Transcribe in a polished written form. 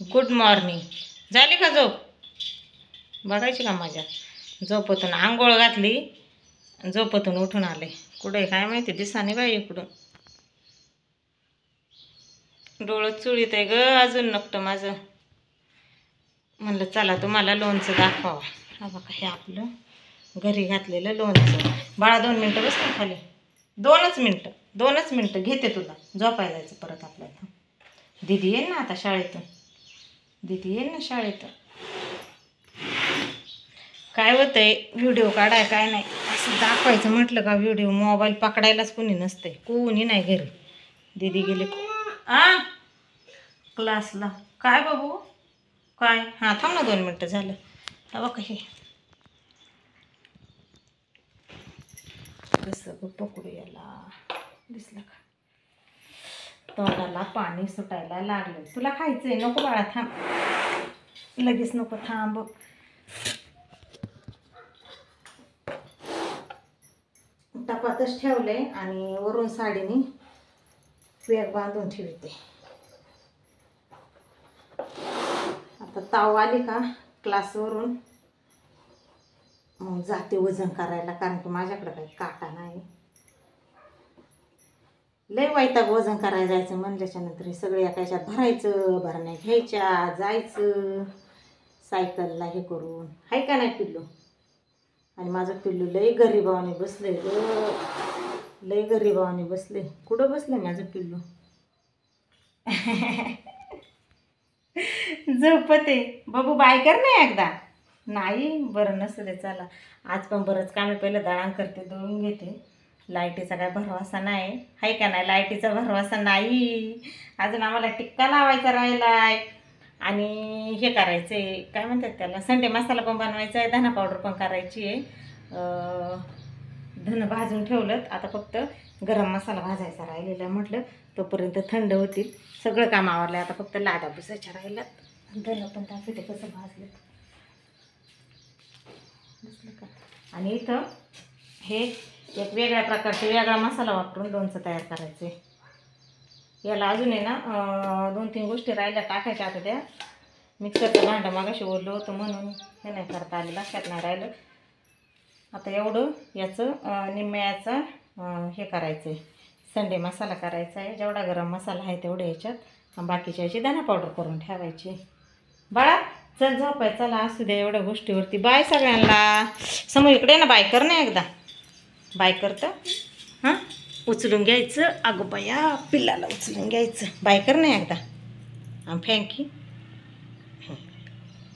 Good morning. झाली का झोप? बघायची का माझ्या झोपतून आंघोळ घातली, झोपतून उठून आले. कुठे काय माहिती दिसाने बाई. इकडून डोळं चुळीत आहे ग अजून नकटं माझं. म्हणलं चला तुम्हाला लोणचं दाखवावं. हा बघा हे आपलं घरी घातलेलं लोणचं. बाळा 2 मिनटं बस ना खाली. 2च मिनटं घेते तुला. झोपायला जायचं परत आपल्याला. दीदी येईल ना आता शाळेतून. दीदी येईल ना शाळेतून. काय होतंय व्हिडिओ काढाय काय नाही असं दाखवायचं म्हटलं का व्हिडिओ मोबाईल पकडायलाच कोणी नसते. कोणी नाही घरी. दीदी गेले क्लासला. काय बाबू काय? हां थांब ना 2 मिनटं झालं. हा बघा हे कसं पकडू याला. दिसलं का? तोंडाला पाणी सुटायला लागलं. तुला खायचंय? नको बाळा थांब. लगेच नको थांब. टपातच ठेवले आणि वरून साडीने पॅक बांधून ठेवते. आता ताव आली का क्लासवरून मग जाते वजन करायला, कारण की माझ्याकडे काही काटा नाही. लय वैताग वजन करायला जायचं म्हणल्याच्या नंतर हे सगळे एका ह्याच्यात भरायचं, भरण्या घ्यायच्या, जायचं सायकलला हे करून. हाय का नाही पिल्लू? आणि माझं पिल्लू लय गरीबावाने बसले ग. लय गरीबावाने बसले. कुठं बसले माझं पिल्लू? झोपते. बाबू बाय कर ना एकदा. नाही बरं नसले चला. आज पण बरंच काम आहे. पहिलं दळण करते, दळून घेते. लाईटीचा काय भरवसा नाही. आहे का नाही? लाईटीचा भरवसा नाही. अजून आम्हाला टिक्का लावायचा राहिलाय आणि हे करायचं आहे काय म्हणतात त्याला, संडे मसाला पण बनवायचा आहे. धना पावडर पण करायची आहे. धन भाजून ठेवलं. आता फक्त गरम मसाला भाजायचा राहिलेला. म्हटलं तोपर्यंत थंड होतील. सगळं काम आवरलं. आता फक्त लाडा बुसायच्या राहिल्यात. धन पण दाखवते कसं भाजलं. दिसलं का? आणि इथं हे एक वेगळ्या प्रकारचे वेगळा मसाला वापरून लोणचं तयार करायचं आहे. याला अजून आहे ना 2-3 गोष्टी राहिल्या टाकायच्या. आता त्या मिक्सरचं भांडं मागाशी ओरलं होतं म्हणून हे नाही करता आलं, लक्षात नाही राहिलं. आता एवढं याचं निम्म्याचं हे करायचं आहे. संडे मसाला करायचा आहे. जेवढा गरम मसाला आहे तेवढ्या याच्यात बाकीच्या याची धना पावडर करून ठेवायची. बाळा चल झोपाय चला. असू द्या एवढ्या गोष्टीवरती. बाय सगळ्यांना. समोर इकडे ना बाय कर ना एकदा. बाय करतं हां. उचलून घ्यायचं. अगं बाया पिल्लाला उचलून घ्यायचं. बाय कर ना एकदा. थँक्यू.